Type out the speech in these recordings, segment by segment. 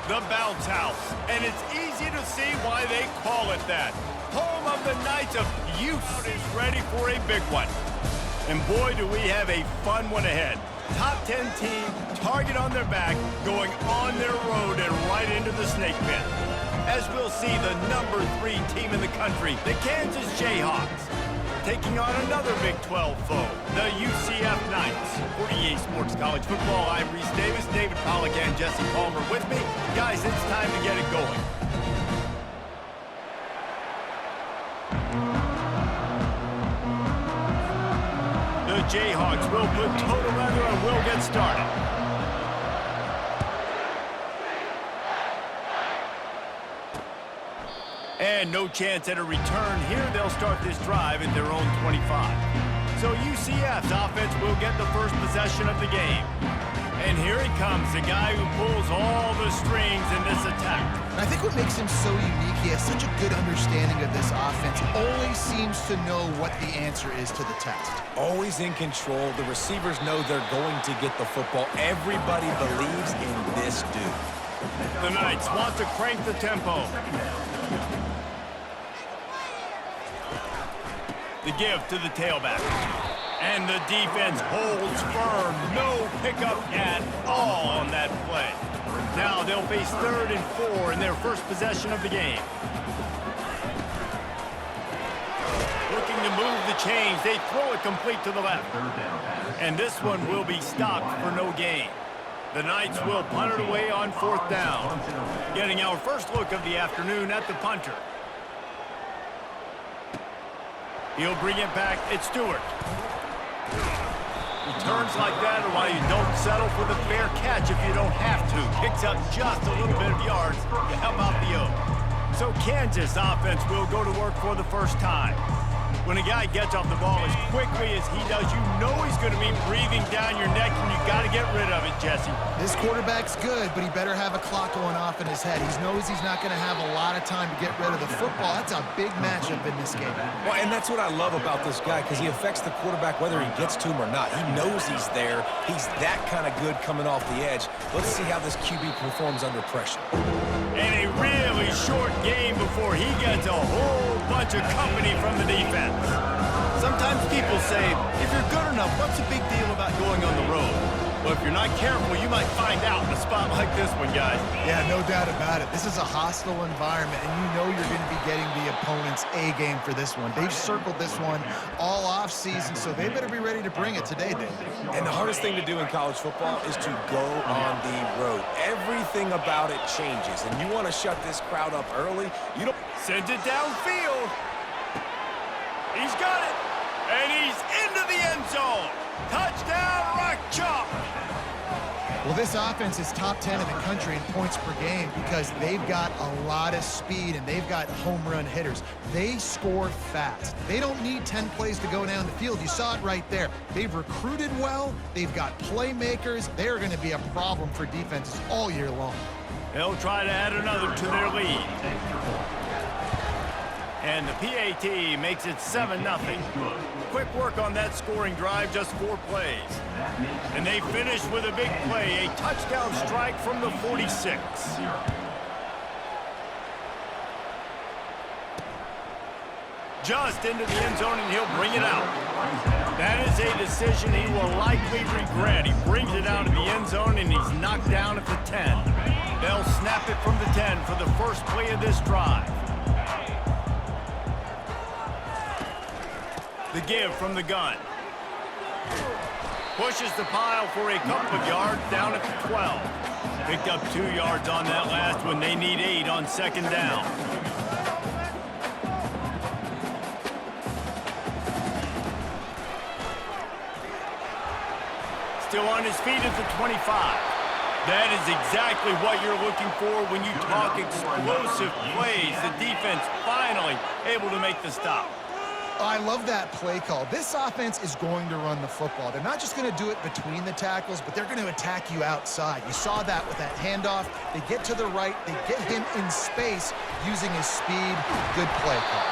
The bounce house, and it's easy to see why they call it that. Home of the Knights of Youth is ready for a big one. And boy, do we have a fun one ahead. Top 10 team, target on their back, going on their road and right into the snake pit. As we'll see the number 3 team in the country, the Kansas Jayhawks, taking on another Big 12 foe, the UCF Knights. For EA Sports College Football, I'm Reese Davis, David Pollack, and Jesse Palmer with me. Guys, it's time to get it going. The Jayhawks will put total leather and will get started. And no chance at a return here. They'll start this drive at their own 25. So UCF's offense will get the first possession of the game. And here he comes, the guy who pulls all the strings in this attack. I think what makes him so unique, he has such a good understanding of this offense. He always seems to know what the answer is to the test. Always in control. The receivers know they're going to get the football. Everybody believes in this dude. The Knights want to crank the tempo. The give to the tailback. And the defense holds firm. No pickup at all on that play. Now they'll face 3rd and 4 in their first possession of the game. Looking to move the chains. They throw it complete to the left. And this one will be stopped for no gain. The Knights will punt it away on 4th down. Getting our first look of the afternoon at the punter. He'll bring it back. It's Stewart. Returns like that are why you don't settle for the fair catch if you don't have to. Picks up just a little bit of yards to help out the O. So Kansas offense will go to work for the first time. When a guy gets off the ball as quickly as he does, you know he's going to be breathing down your neck, and you got to get rid of it, Jesse. This quarterback's good, but he better have a clock going off in his head. He knows he's not going to have a lot of time to get rid of the football. That's a big matchup in this game. Well, and that's what I love about this guy, because he affects the quarterback whether he gets to him or not. He knows he's there. He's that kind of good coming off the edge. Let's see how this QB performs under pressure. And a really short game before he gets a whole bunch of company from the defense. Sometimes people say, if you're good enough, what's the big deal about going on the road? Well, if you're not careful, you might find out in a spot like this one, guys. Yeah, no doubt about it. This is a hostile environment, and you know you're going to be getting the opponent's A game for this one. They've circled this one all offseason, so they better be ready to bring it today, Dave. And the hardest thing to do in college football is to go on the road. Everything about it changes, and you want to shut this crowd up early. You don't send it downfield. He's got it, and he's into the end zone. Touchdown, Rock Chalk. Well, this offense is top 10 in the country in points per game because they've got a lot of speed and they've got home run hitters. They score fast. They don't need 10 plays to go down the field. You saw it right there. They've recruited well. They've got playmakers. They're going to be a problem for defenses all year long. They'll try to add another to their lead. And the PAT makes it 7-0. Quick work on that scoring drive, just 4 plays. And they finish with a big play, a touchdown strike from the 46. Just into the end zone, and he'll bring it out. That is a decision he will likely regret. He brings it out of the end zone, and he's knocked down at the 10. They'll snap it from the 10 for the first play of this drive. The give from the gun. Pushes the pile for a couple of yards down at the 12. Picked up 2 yards on that last one. They need 8 on 2nd down. Still on his feet at the 25. That is exactly what you're looking for when you talk explosive plays. The defense finally able to make the stop. I love that play call. This offense is going to run the football. They're not just going to do it between the tackles, but they're going to attack you outside. You saw that with that handoff. They get to the right. They get him in space using his speed. Good play call.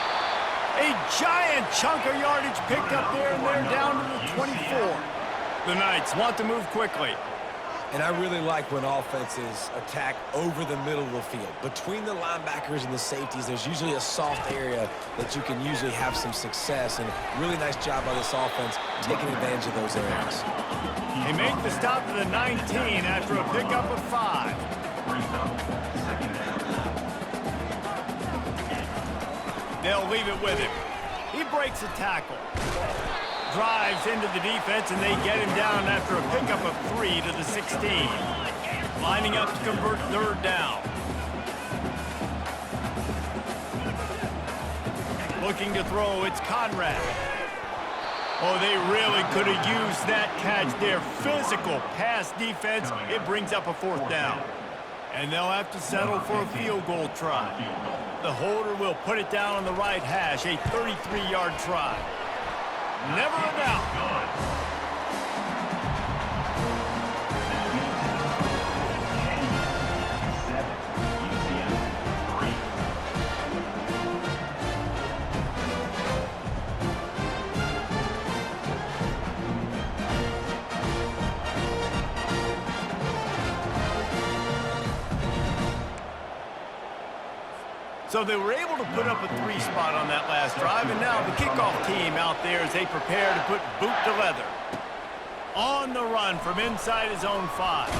A giant chunk of yardage picked up there, and they're down to the 24. The Knights want to move quickly. And I really like when offenses attack over the middle of the field. Between the linebackers and the safeties, there's usually a soft area that you can usually have some success. And really nice job by this offense taking advantage of those areas. They make the stop to the 19 after a pickup of 5. They'll leave it with him. He breaks a tackle. Drives into the defense, and they get him down after a pickup of 3 to the 16. Lining up to convert 3rd down. Looking to throw, it's Conrad. Oh, they really could have used that catch there. Physical pass defense. It brings up a 4th down. And they'll have to settle for a field goal try. The holder will put it down on the right hash, a 33-yard try. Never a doubt. So they were able to put up a 3 spot on that last drive, and now the kickoff team out there as they prepare to put boot to leather. On the run from inside his own 5.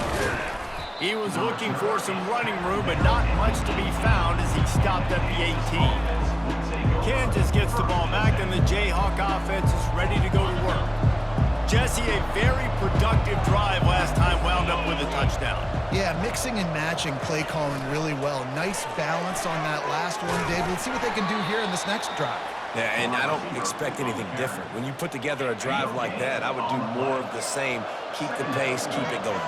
He was looking for some running room, but not much to be found as he stopped at the 18. Kansas gets the ball back, and the Jayhawk offense is ready to go to work. Jesse, a very productive drive last time, wound up with a touchdown. Yeah, mixing and matching play calling really well. Nice balance on that last one, David. Let's see what they can do here in this next drive. Yeah, and I don't expect anything different. When you put together a drive like that, I would do more of the same. Keep the pace, keep it going.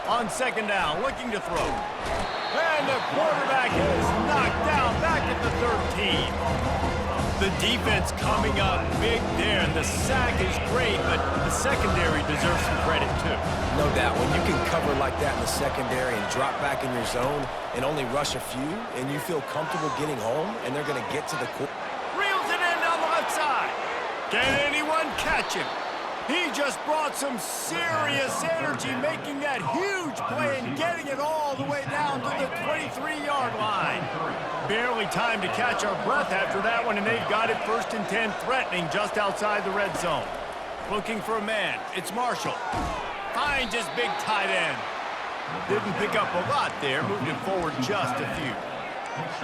On 2nd down, looking to throw. And the quarterback is knocked down back at the 13. The defense coming up big there, and the sack is great, but the secondary deserves some credit, too. No doubt. When you can cover like that in the secondary and drop back in your zone and only rush a few, and you feel comfortable getting home, and they're going to get to the core. Reels it in down the left side. Can anyone catch him? He just brought some serious energy, making that huge play and getting it all the way down to the 23-yard line. Barely time to catch our breath after that one, and they've got it 1st and 10, threatening just outside the red zone. Looking for a man. It's Marshall. Finds his big tight end. Didn't pick up a lot there, moved it forward just a few.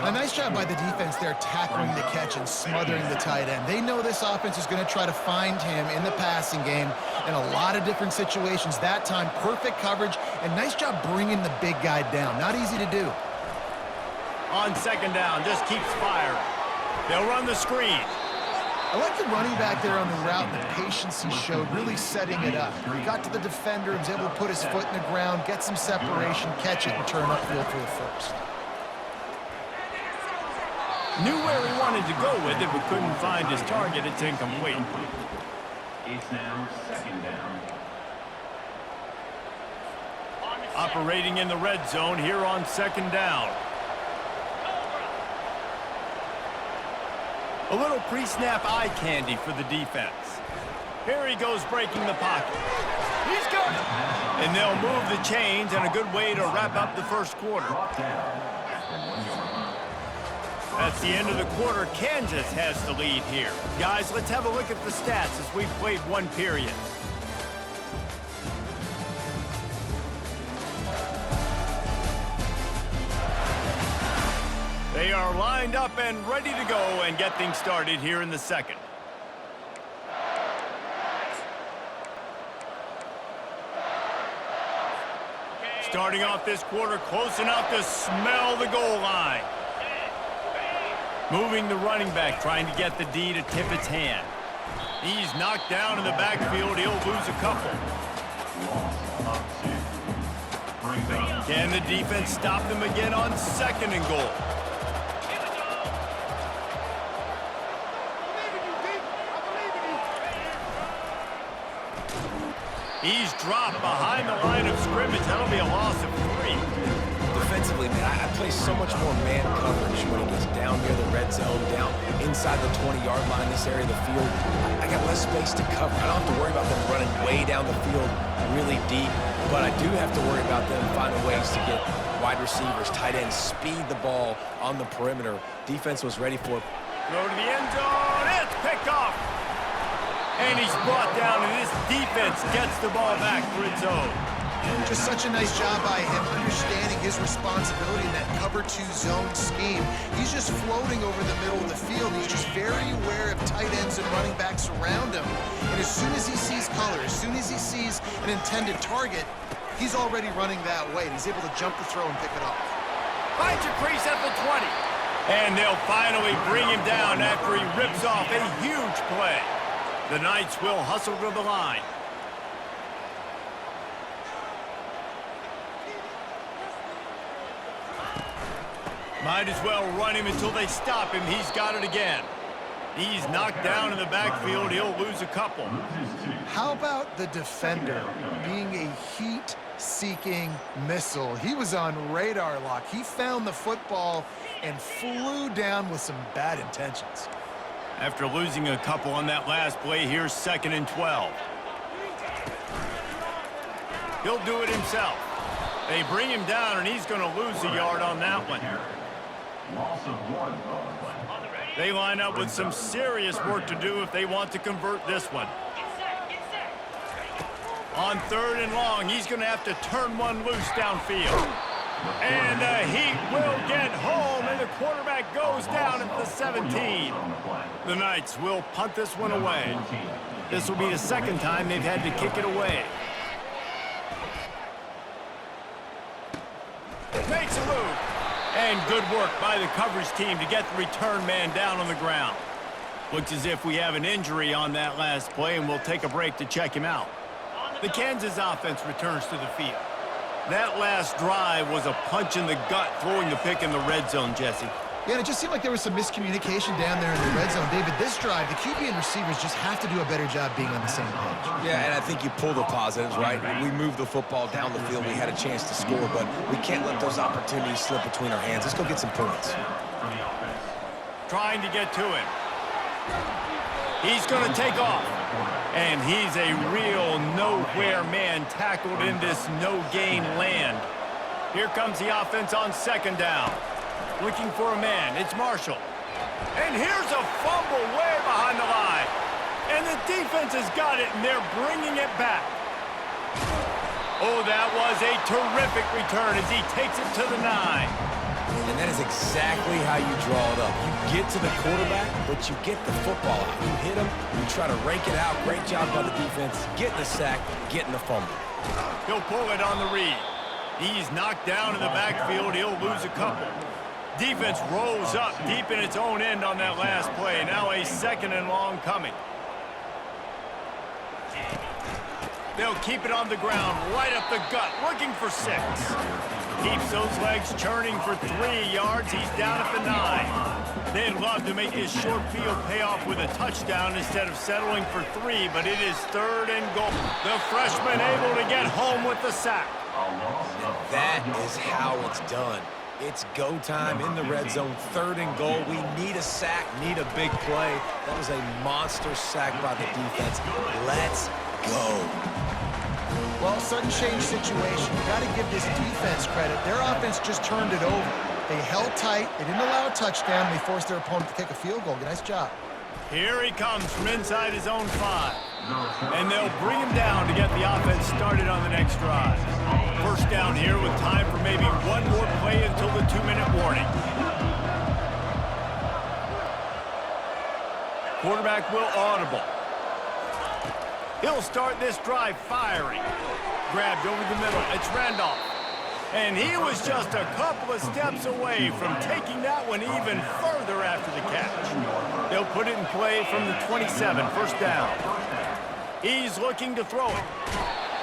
A nice job by the defense there tackling the catch and smothering the tight end. They know this offense is going to try to find him in the passing game in a lot of different situations. That time, perfect coverage, and nice job bringing the big guy down. Not easy to do. On 2nd down, just keeps firing. They'll run the screen. I like the running back there on the route, the patience he showed, really setting it up. He got to the defender, was able to put his foot in the ground, get some separation, catch it, and turn upfield for the 1st. Knew where he wanted to go with it, but couldn't find his target. It's incomplete. It's now 2nd down. Operating in the red zone here on 2nd down. A little pre-snap eye candy for the defense. Here he goes breaking the pocket. He's got it. And they'll move the chains, and a good way to wrap up the 1st quarter. That's the end of the quarter. Kansas has the lead here. Guys, let's have a look at the stats as we've played 1 period. They are lined up and ready to go and get things started here in the 2nd. Starting off this quarter close enough to smell the goal line. Moving the running back, trying to get the D to tip its hand. He's knocked down in the backfield. He'll lose a couple. Can the defense stop them again on 2nd and goal? He's dropped behind the line of scrimmage. That'll be a loss of 3. Defensively, man, I play so much more man coverage when it gets down near the red zone, down inside the 20-yard line, this area of the field. I got less space to cover. I don't have to worry about them running way down the field really deep, but I do have to worry about them finding ways to get wide receivers, tight ends, speed the ball on the perimeter. Defense was ready for it. Throw to the end zone. It's picked off. And he's brought down, and this defense gets the ball back for its own. Just such a nice job by him understanding his responsibility in that cover 2 zone scheme. He's just floating over the middle of the field. He's just very aware of tight ends and running backs around him. And as soon as he sees color, as soon as he sees an intended target, he's already running that way. And he's able to jump the throw and pick it up. Finds a crease at the 20. And they'll finally bring him down after he rips off a huge play. The Knights will hustle to the line. Might as well run him until they stop him. He's got it again. He's knocked down in the backfield. He'll lose a couple. How about the defender being a heat-seeking missile? He was on radar lock. He found the football and flew down with some bad intentions. After losing a couple on that last play, here's 2nd and 12. He'll do it himself. They bring him down, and he's going to lose a yard on that one. They line up with some serious work to do if they want to convert this one. On 3rd and long, he's going to have to turn one loose downfield. And the Heat will get home, and the quarterback goes down at the 17. The Knights will punt this one away. This will be the 2nd time they've had to kick it away. Makes a move. And good work by the coverage team to get the return man down on the ground. Looks as if we have an injury on that last play, and we'll take a break to check him out. The Kansas offense returns to the field. That last drive was a punch in the gut, throwing the pick in the red zone, Jesse. Yeah, and it just seemed like there was some miscommunication down there in the red zone. David, this drive, the QB and receivers just have to do a better job being on the same page. Yeah, and I think you pull the positives, right? We moved the football down the field. We had a chance to score, but we can't let those opportunities slip between our hands. Let's go get some points. Trying to get to him. He's going to take off. And he's a real nowhere man tackled in this no-gain land. Here comes the offense on 2nd down. Looking for a man. It's Marshall. And here's a fumble way behind the line. And the defense has got it, and they're bringing it back. Oh, that was a terrific return as he takes it to the 9. And that is exactly how you draw it up. You get to the quarterback, but you get the football out. You hit him, you try to rake it out. Great job by the defense. Getting the sack, getting the fumble. He'll pull it on the read. He's knocked down in the backfield. He'll lose a couple. Defense rolls up deep in its own end on that last play. Now a 2nd and long coming. They'll keep it on the ground, right up the gut, looking for 6. Keeps those legs churning for 3 yards. He's down at the 9. They'd love to make this short field pay off with a touchdown instead of settling for 3, but it is 3rd and goal. The freshman able to get home with the sack. That is how it's done. It's go time in the red zone, 3rd and goal. We need a sack, need a big play. That was a monster sack by the defense. Let's go. Well, sudden change situation. You got to give this defense credit. Their offense just turned it over. They held tight. They didn't allow a touchdown. They forced their opponent to kick a field goal. Nice job. Here he comes from inside his own 5. And they'll bring him down to get the offense started on the next drive. 1st down here with time for maybe one more play until the 2-minute warning. Quarterback will audible. He'll start this drive firing. Grabbed over the middle. It's Randolph. And he was just a couple of steps away from taking that one even further after the catch. They'll put it in play from the 27, 1st down. He's looking to throw it.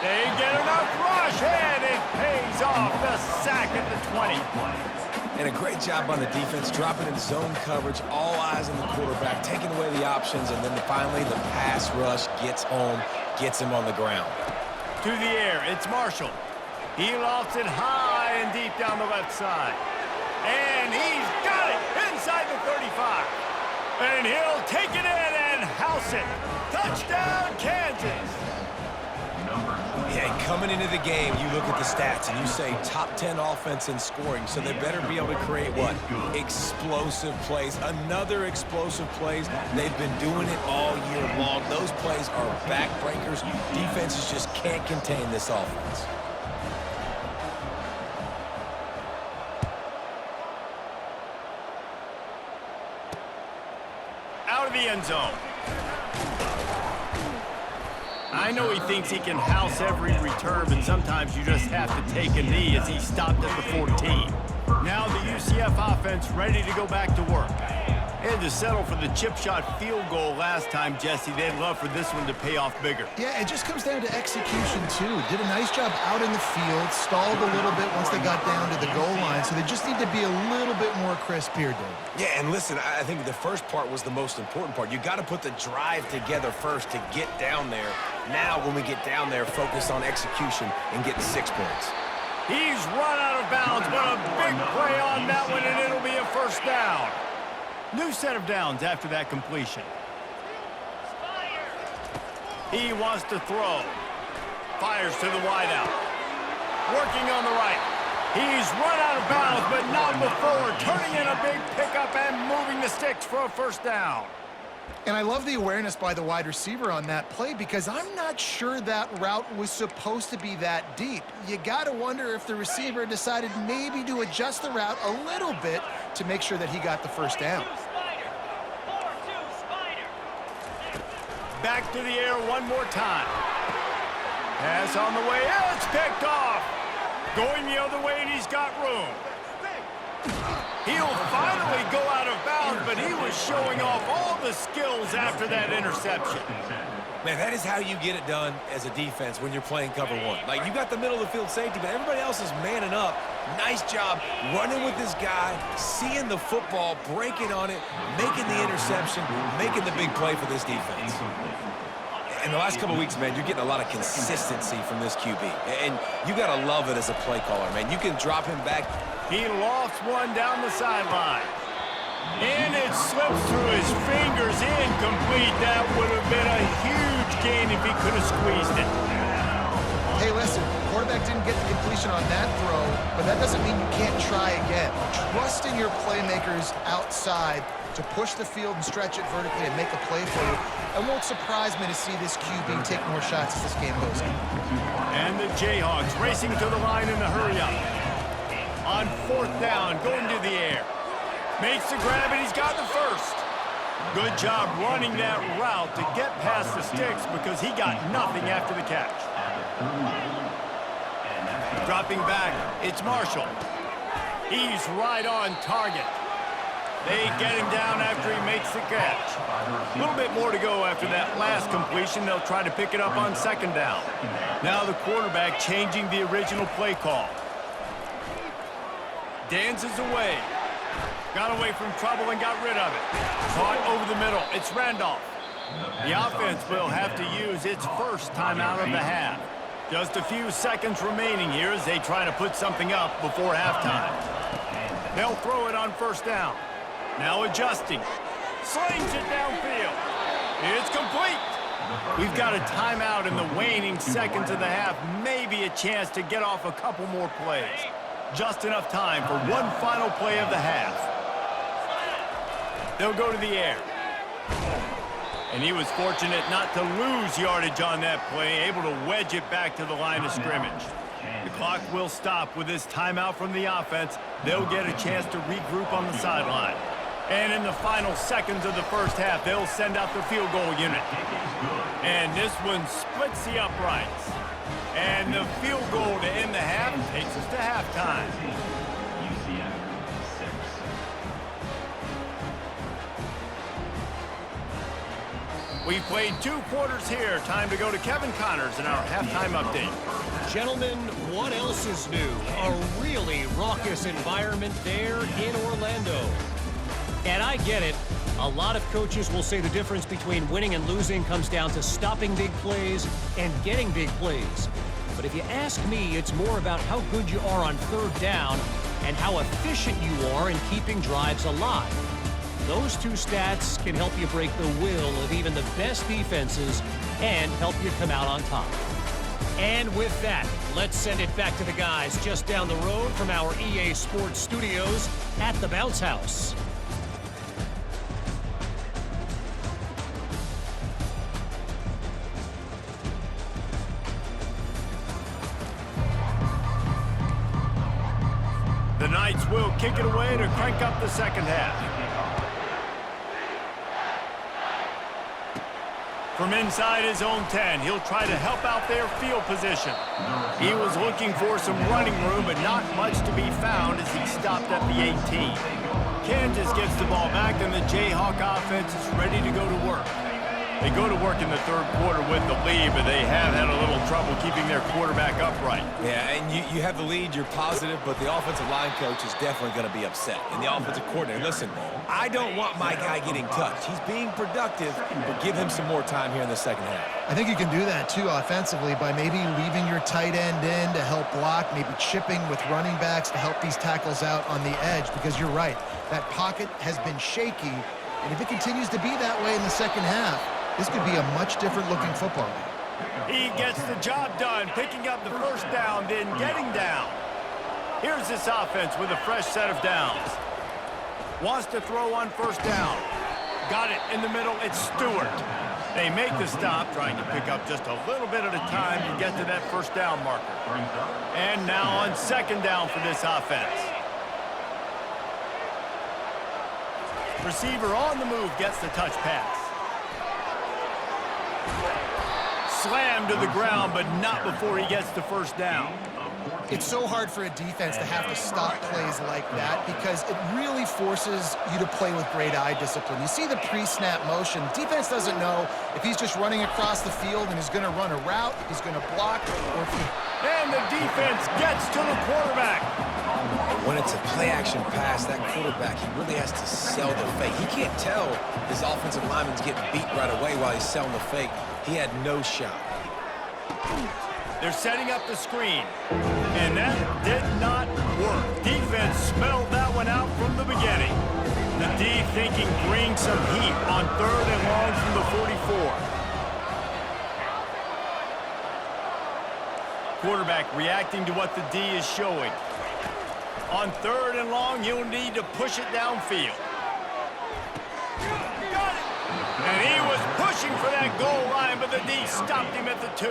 They get enough rush, and it pays off. The sack at the 20. And a great job on the defense, dropping in zone coverage, all eyes on the quarterback, taking away the options, and then finally the pass rush gets home, gets him on the ground. To the air, it's Marshall. He lofts it high, high and deep down the left side. And he's got it inside the 35. And he'll take it in and house it. Touchdown, Kansas. Yeah, coming into the game, you look at the stats and you say top 10 offense in scoring, so they better be able to create what? Explosive plays. Another explosive plays. They've been doing it all year long. Those plays are backbreakers. Defenses just can't contain this offense. Out of the end zone. I know he thinks he can house every return, but sometimes you just have to take a knee as he stopped at the 14. Now the UCF offense ready to go back to work. They had to settle for the chip shot field goal last time, Jesse. They'd love for this one to pay off bigger. Yeah, it just comes down to execution, too. Did a nice job out in the field, stalled a little bit once they got down to the goal line, so they just need to be a little bit more crisp here, Dave. Yeah, and listen, I think the first part was the most important part. You got to put the drive together first to get down there. Now, when we get down there, focus on execution and getting 6 points. He's run out of bounds, but a big play on that one, and it'll be a first down. New set of downs after that completion. He wants to throw. Fires to the wideout. Working on the right. He's run out of bounds, but not before. Turning in a big pickup and moving the sticks for a first down. And I love the awareness by the wide receiver on that play because I'm not sure that route was supposed to be that deep. You got to wonder if the receiver decided maybe to adjust the route a little bit to make sure that he got the first down. Back to the air one more time. Pass on the way. It's picked off. Going the other way, and he's got room. He'll finally go out of bounds, but he was showing off all the skills after that interception. Man, that is how you get it done as a defense when you're playing cover one. Like, you got the middle of the field safety, but everybody else is manning up. Nice job running with this guy, seeing the football, breaking on it, making the interception, making the big play for this defense. In the last couple of weeks, man, you're getting a lot of consistency from this QB. And you got to love it as a play caller, man. You can drop him back. He lofts one down the sideline. And it slips through his fingers, incomplete. That would have been a huge gain if he could have squeezed it. Hey, listen, quarterback didn't get the completion on that throw, but that doesn't mean you can't try again. Trust in your playmakers outside to push the field and stretch it vertically and make a play for you. It won't surprise me to see this QB take more shots as this game goes on. And the Jayhawks racing to the line in the hurry-up. On fourth down, going to the air. Makes the grab, and he's got the first. Good job running that route to get past the sticks because he got nothing after the catch. Dropping back, it's Marshall. He's right on target. They get him down after he makes the catch. A little bit more to go after that last completion. They'll try to pick it up on second down. Now the quarterback changing the original play call. Dances away. Got away from trouble and got rid of it. Caught over the middle. It's Randolph. The offense will have to use its first timeout of the half. Just a few seconds remaining here as they try to put something up before halftime. They'll throw it on first down. Now adjusting. Slings it downfield. It's complete. We've got a timeout in the waning seconds of the half. Maybe a chance to get off a couple more plays. Just enough time for one final play of the half. They'll go to the air. And he was fortunate not to lose yardage on that play, able to wedge it back to the line of scrimmage. The clock will stop with this timeout from the offense. They'll get a chance to regroup on the sideline. And in the final seconds of the first half, they'll send out the field goal unit. And this one splits the uprights. And the field goal to end the half takes us to halftime. We've played 2 quarters here. Time to go to Kevin Connors in our halftime update. Gentlemen, what else is new? A really raucous environment there in Orlando. And I get it. A lot of coaches will say the difference between winning and losing comes down to stopping big plays and getting big plays. But if you ask me, it's more about how good you are on third down and how efficient you are in keeping drives alive. Those two stats can help you break the will of even the best defenses and help you come out on top. And with that, let's send it back to the guys just down the road from our EA Sports Studios at the Bounce House. The Knights will kick it away to crank up the second half. From inside his own 10, he'll try to help out their field position. He was looking for some running room, but not much to be found as he stopped at the 18. Kansas gets the ball back, and the Jayhawk offense is ready to go to work. They go to work in the third quarter with the lead, but they have had a little trouble keeping their quarterback upright. Yeah, and you have the lead, you're positive, but the offensive line coach is definitely going to be upset. And the offensive coordinator, listen, I don't want my guy getting touched. He's being productive, but give him some more time here in the second half. I think you can do that, too, offensively, by maybe leaving your tight end in to help block, maybe chipping with running backs to help these tackles out on the edge, because you're right. That pocket has been shaky, and if it continues to be that way in the second half, this could be a much different looking football game. He gets the job done, picking up the first down, then getting down. Here's this offense with a fresh set of downs. Wants to throw on first down. Got it in the middle. It's Stewart. They make the stop, trying to pick up just a little bit at a time to get to that first down marker. And now on second down for this offense. Receiver on the move gets the touch pass. Slammed to the ground, but not before he gets the first down. It's so hard for a defense to have to stop plays like that because it really forces you to play with great eye discipline. You see the pre-snap motion. Defense doesn't know if he's just running across the field and is going to run a route, if he's going to block, or if he... And the defense gets to the quarterback. When it's a play-action pass, that quarterback, he really has to sell the fake. He can't tell his offensive lineman's getting beat right away while he's selling the fake. He had no shot. They're setting up the screen, and that did not work. Defense smelled that one out from the beginning. The D thinking bring some heat on third and long from the 44. Quarterback reacting to what the D is showing. On third and long, he'll need to push it downfield. Got it! And he was pushing for that goal line, but the D stopped him at the 2.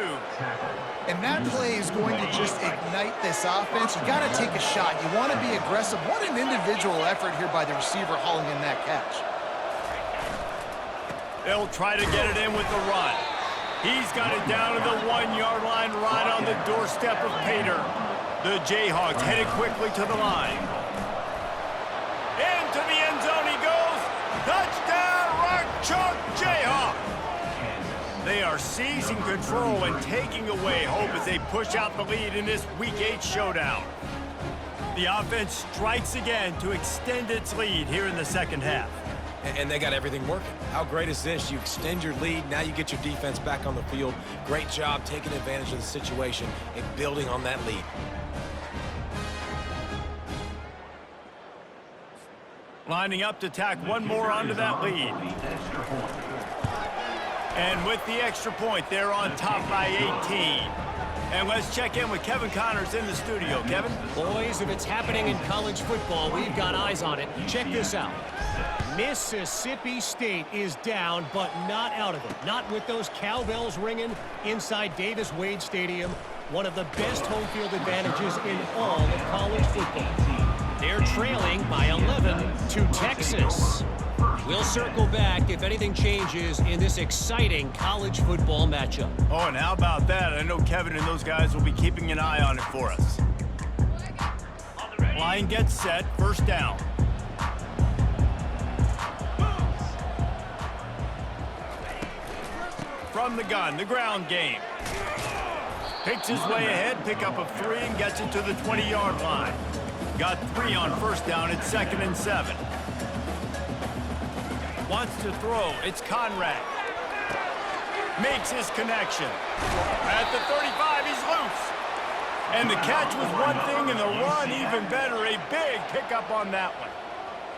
And that play is going to just ignite this offense. You got to take a shot. You want to be aggressive. What an individual effort here by the receiver hauling in that catch. They'll try to get it in with the run. He's got it down to the 1-yard line right on the doorstep of Pater. The Jayhawks headed quickly to the line. Into the end zone he goes. Touchdown, Rock Chalk Jayhawk. They are seizing control and taking away hope as they push out the lead in this Week 8 showdown. The offense strikes again to extend its lead here in the second half. And they got everything working. How great is this? You extend your lead, now you get your defense back on the field. Great job taking advantage of the situation and building on that lead. Lining up to tack one more onto that lead. And with the extra point, they're on top by 18. And let's check in with Kevin Connors in the studio. Kevin? Boys, if it's happening in college football, we've got eyes on it. Check this out. Mississippi State is down, but not out of it. Not with those cowbells ringing inside Davis-Wade Stadium, one of the best home field advantages in all of college football. They're trailing by 11 to Texas. We'll circle back if anything changes in this exciting college football matchup. Oh, and how about that? I know Kevin and those guys will be keeping an eye on it for us. Line gets set, first down. From the gun, the ground game. Picks his way ahead, pick up of 3 and gets it to the 20-yard line. Got 3 on first down, it's 2nd and 7. Wants to throw, it's Conrad. Makes his connection. At the 35, he's loose. And the catch was one thing, and the run even better. A big pickup on that one.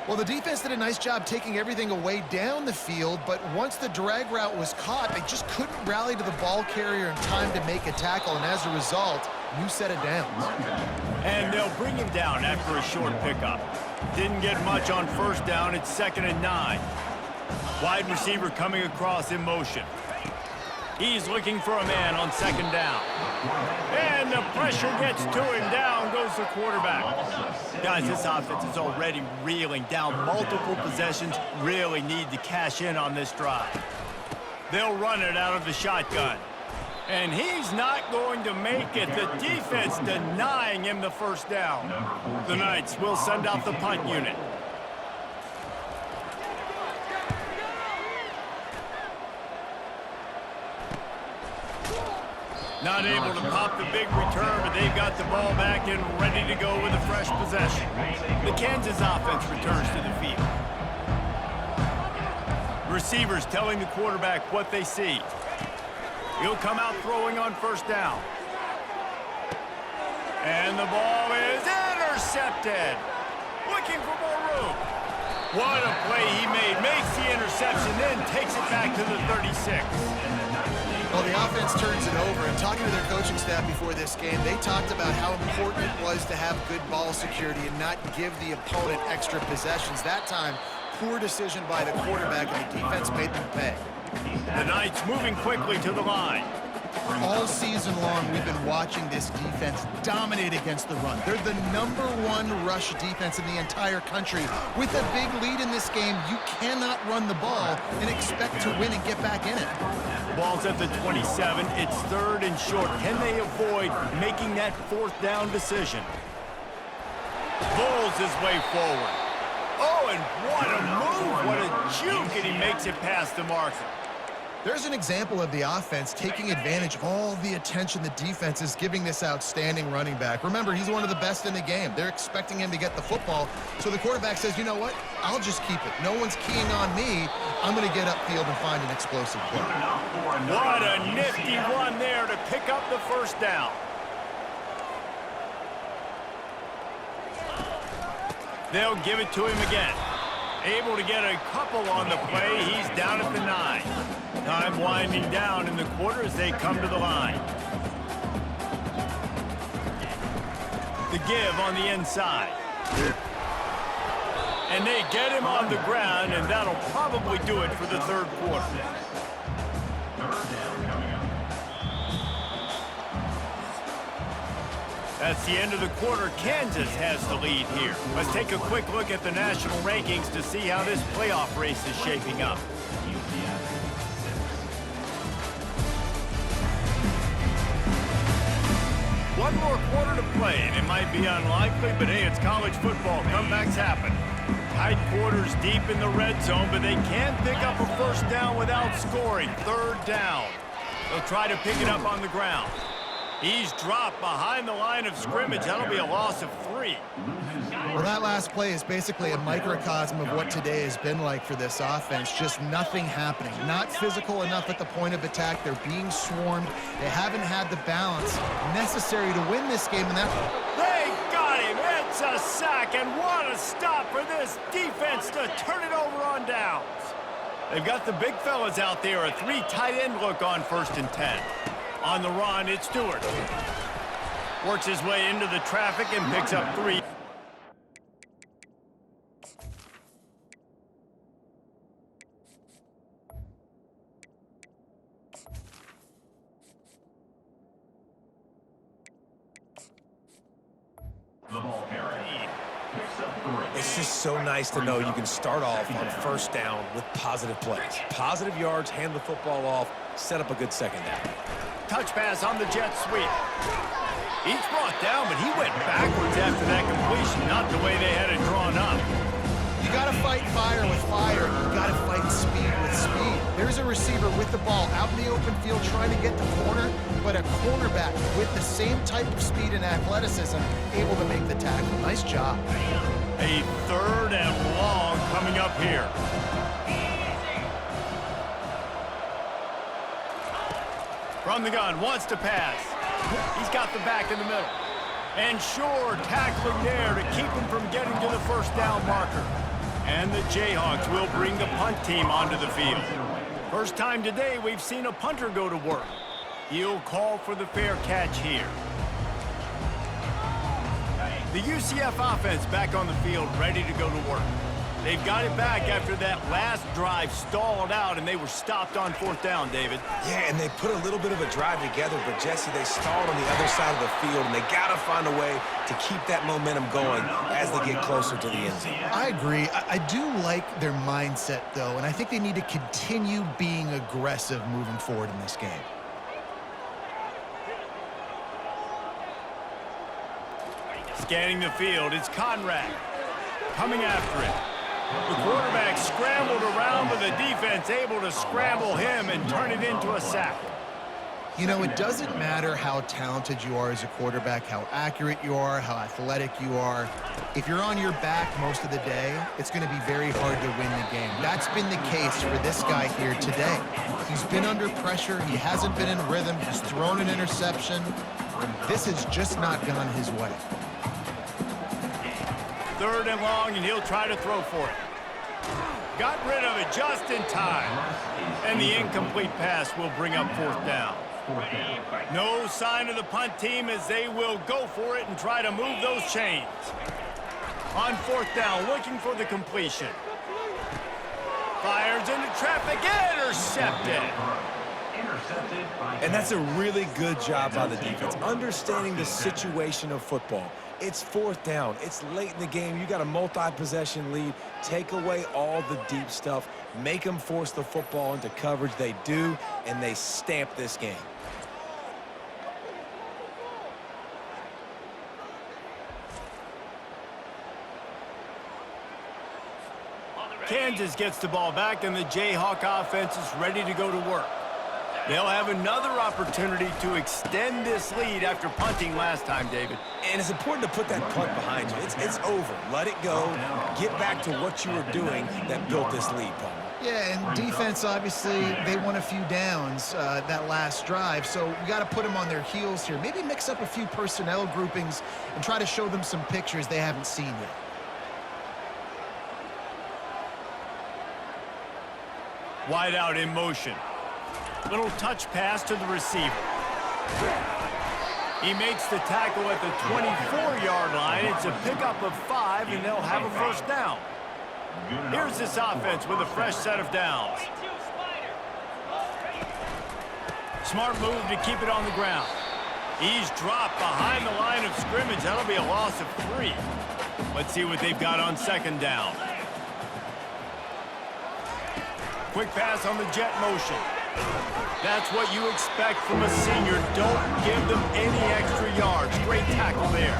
Well, the defense did a nice job taking everything away down the field, but once the drag route was caught, they just couldn't rally to the ball carrier in time to make a tackle, and as a result, new set of downs. And they'll bring him down after a short pickup. Didn't get much on first down. It's 2nd and 9. Wide receiver coming across in motion. He's looking for a man on 2nd down. And the pressure gets to him. Down goes the quarterback. Guys, this offense is already reeling down multiple possessions. Really need to cash in on this drive. They'll run it out of the shotgun. And he's not going to make it. The defense denying him the first down. The Knights will send out the punt unit. Not able to pop the big return, but they've got the ball back and ready to go with a fresh possession. The Kansas offense returns to the field. Receivers telling the quarterback what they see. He'll come out throwing on first down. And the ball is intercepted. Looking for more room. What a play he made. Makes the interception, then takes it back to the 36. Well, the offense turns it over, and talking to their coaching staff before this game, they talked about how important it was to have good ball security and not give the opponent extra possessions. That time, poor decision by the quarterback, and the defense made them pay. The Knights moving quickly to the line. All season long, we've been watching this defense dominate against the run. They're the #1 rush defense in the entire country. With a big lead in this game, you cannot run the ball and expect to win and get back in it. Ball's at the 27. It's 3rd and short. Can they avoid making that 4th down decision? Bowls his way forward. Oh, and what a move. What a juke, and he makes it past the marker. There's an example of the offense taking advantage of all the attention the defense is giving this outstanding running back. Remember, he's one of the best in the game. They're expecting him to get the football. So the quarterback says, you know what? I'll just keep it. No one's keying on me. I'm going to get upfield and find an explosive play. What a nifty run there to pick up the first down. They'll give it to him again. Able to get a couple on the play. He's down at the 9. Time winding down in the quarter as they come to the line. The give on the inside. And they get him on the ground, and that'll probably do it for the 3rd quarter. That's the end of the quarter. Kansas has the lead here. Let's take a quick look at the national rankings to see how this playoff race is shaping up. One more quarter to play, and it might be unlikely, but hey, it's college football. Comebacks happen. Tight quarters deep in the red zone, but they can't pick up a first down without scoring. 3rd down. They'll try to pick it up on the ground. He's dropped behind the line of scrimmage. That'll be a loss of 3. Well, that last play is basically a microcosm of what today has been like for this offense. Just nothing happening. Not physical enough at the point of attack. They're being swarmed. They haven't had the balance necessary to win this game. And They got him. It's a sack. And what a stop for this defense to turn it over on downs. They've got the big fellas out there. A 3 tight end look on 1st and 10. On the run, it's Stewart. Works his way into the traffic and picks up 3. The ball carrier picks up 3. It's just so nice to know you can start off on first down with positive plays. Positive yards, hand the football off, set up a good 2nd down. Touch pass on the jet sweep. He's brought down, but he went backwards after that completion, not the way they had it drawn up. you got to fight fire with fire. You got to fight speed with speed. There's a receiver with the ball out in the open field trying to get the corner, but a cornerback with the same type of speed and athleticism able to make the tackle. Nice job. A 3rd and long coming up here. From the gun, wants to pass. He's got the back in the middle. And sure, tackling there to keep him from getting to the first down marker. And the Jayhawks will bring the punt team onto the field. First time today we've seen a punter go to work. He'll call for the fair catch here. The UCF offense back on the field, ready to go to work. They've got it back after that last drive stalled out, and they were stopped on fourth down, David. Yeah, and they put a little bit of a drive together, but, Jesse, they stalled on the other side of the field, and they got to find a way to keep that momentum going as they get closer to the end zone. I agree. I do like their mindset, though, and I think they need to continue being aggressive moving forward in this game. Scanning the field, it's Conrad coming after it. The quarterback scrambled around, but the defense able to scramble him and turn it into a sack. You know, it doesn't matter how talented you are as a quarterback, how accurate you are, how athletic you are. If you're on your back most of the day, it's going to be very hard to win the game. That's been the case for this guy here today. He's been under pressure. He hasn't been in rhythm. He's thrown an interception. This has just not gone his way. Third and long, and he'll try to throw for it. Got rid of it just in time. And the incomplete pass will bring up fourth down. No sign of the punt team as they will go for it and try to move those chains. On fourth down, looking for the completion. Fires into traffic, intercepted. And that's a really good job by the defense, understanding the situation of football. It's fourth down. It's late in the game. You got a multi-possession lead. Take away all the deep stuff. Make them force the football into coverage. They do, and they stamp this game. Kansas gets the ball back, and the Jayhawk offense is ready to go to work. They'll have another opportunity to extend this lead after punting last time, David. And it's important to put that punt behind you. It's over. Let it go. Get back to what you were doing that built this lead, Paul. Yeah, and defense, obviously, they won a few downs that last drive, so we got to put them on their heels here. Maybe mix up a few personnel groupings and try to show them some pictures they haven't seen yet. Wide out in motion. Little touch pass to the receiver. He makes the tackle at the 24-yard line. It's a pickup of 5, and they'll have a first down. Here's this offense with a fresh set of downs. Smart move to keep it on the ground. He's dropped behind the line of scrimmage. That'll be a loss of 3. Let's see what they've got on second down. Quick pass on the jet motion. That's what you expect from a senior. Don't give them any extra yards. Great tackle there.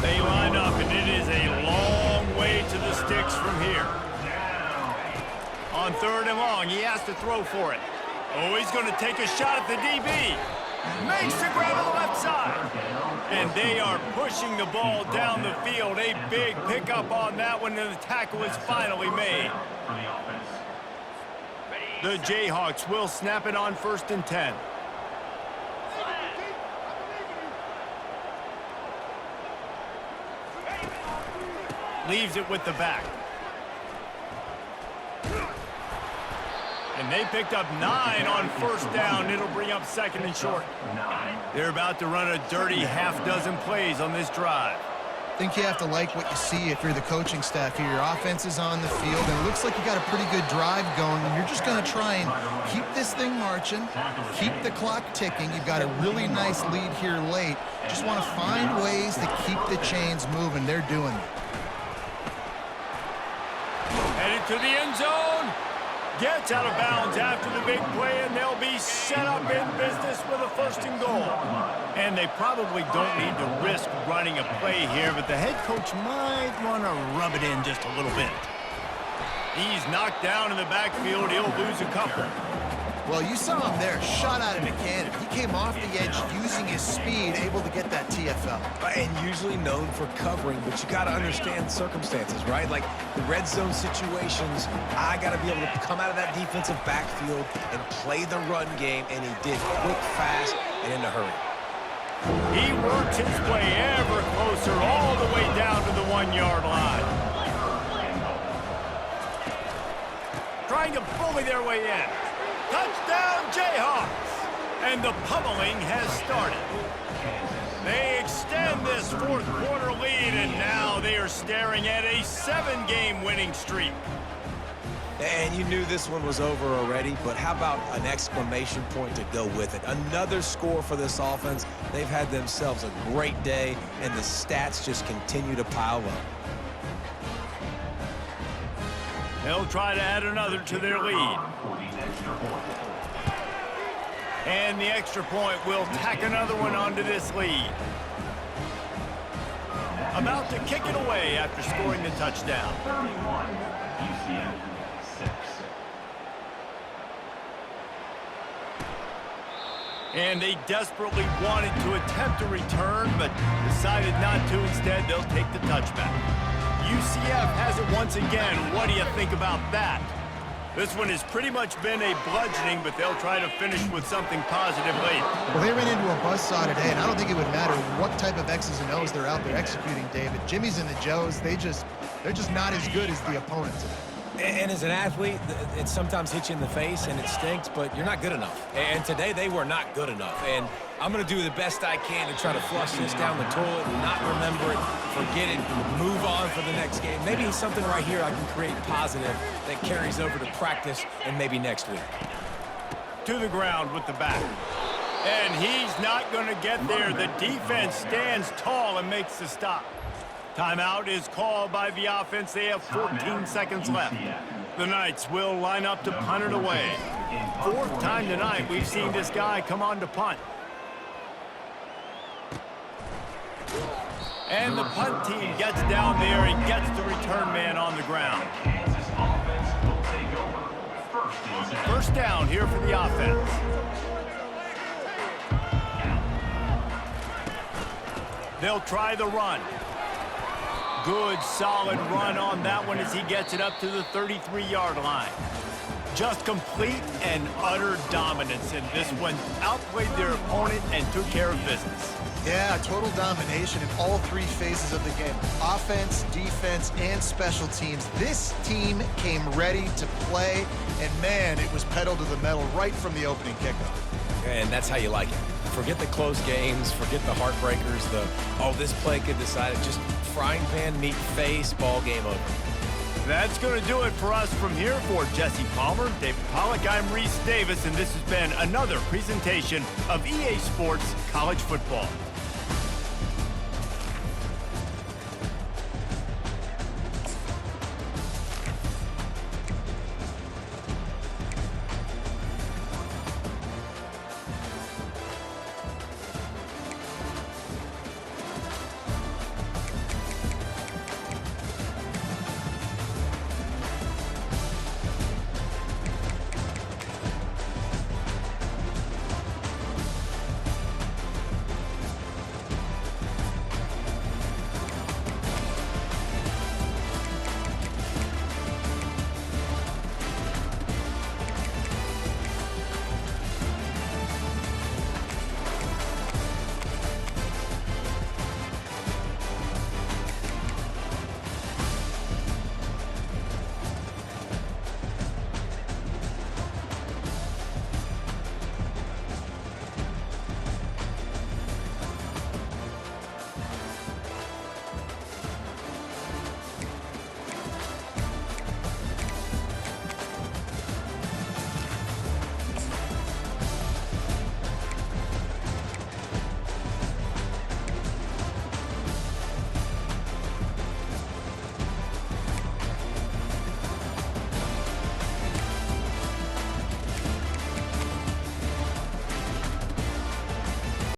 They line up, and it is a long way to the sticks from here. On third and long, he has to throw for it. Oh, he's going to take a shot at the DB. Makes the grab on the left side. And they are pushing the ball down the field. A big pickup on that one, and the tackle is finally made. The Jayhawks will snap it on 1st and 10. Leaves it with the back. And they picked up 9 on first down. It'll bring up 2nd and short. They're about to run a dirty half-dozen plays on this drive. I think you have to like what you see if you're the coaching staff here. Your offense is on the field, and it looks like you got a pretty good drive going, and you're just going to try and keep this thing marching, keep the clock ticking. You've got a really nice lead here late. Just want to find ways to keep the chains moving. They're doing it. Headed to the end zone. Gets out of bounds after the big play, and they'll be set up in business with a 1st and goal. And they probably don't need to risk running a play here, but the head coach might want to rub it in just a little bit. He's knocked down in the backfield. He'll lose a couple. Well, you saw him there, shot out of a cannon. He came off the edge using his speed, able to get that TFL. And usually known for covering, but you got to understand circumstances, right? Like the red zone situations, I got to be able to come out of that defensive backfield and play the run game, and he did quick, fast, and in a hurry. He works his way ever closer all the way down to the 1-yard line. Trying to bully their way in. Touchdown, Jayhawks! And the pummeling has started. They extend this fourth quarter lead, and now they are staring at a 7-game winning streak. And you knew this one was over already, but how about an exclamation point to go with it? Another score for this offense. They've had themselves a great day, and the stats just continue to pile up. They'll try to add another to their lead. And the extra point will tack another one onto this lead. About to kick it away after scoring the touchdown. 31, UCF 6. And they desperately wanted to attempt a return, but decided not to. Instead, they'll take the touchback. UCF has it once again. What do you think about that? This one has pretty much been a bludgeoning, but they'll try to finish with something positive late. Well, they ran into a buzzsaw today, and I don't think it would matter what type of X's and O's they're out there executing, David. Jimmy's and the Joes, they're just not as good as the opponent today. And as an athlete, it sometimes hits you in the face and it stinks, but you're not good enough. And today they were not good enough. And I'm going to do the best I can to try to flush this down the toilet and not remember it, forget it, move on for the next game. Maybe something right here I can create positive that carries over to practice and maybe next week. To the ground with the back. And he's not going to get there. The defense stands tall and makes the stop. Timeout is called by the offense. They have 14 seconds left. The Knights will line up to punt it away. Fourth time tonight we've seen this guy come on to punt. And the punt team gets down there and gets the return man on the ground. Kansas offense will take over. First down here for the offense. They'll try the run. Good, solid run on that one as he gets it up to the 33-yard line. Just complete and utter dominance, and this one outplayed their opponent and took care of business. Yeah, total domination in all three phases of the game. Offense, defense, and special teams. This team came ready to play, and man, it was pedal to the metal right from the opening kickoff. And that's how you like it. Forget the close games, forget the heartbreakers, oh, this play could decide it. Just frying pan meet face, ball game over. That's going to do it for us from here. For Jesse Palmer, David Pollack, I'm Reese Davis, and this has been another presentation of EA Sports College Football.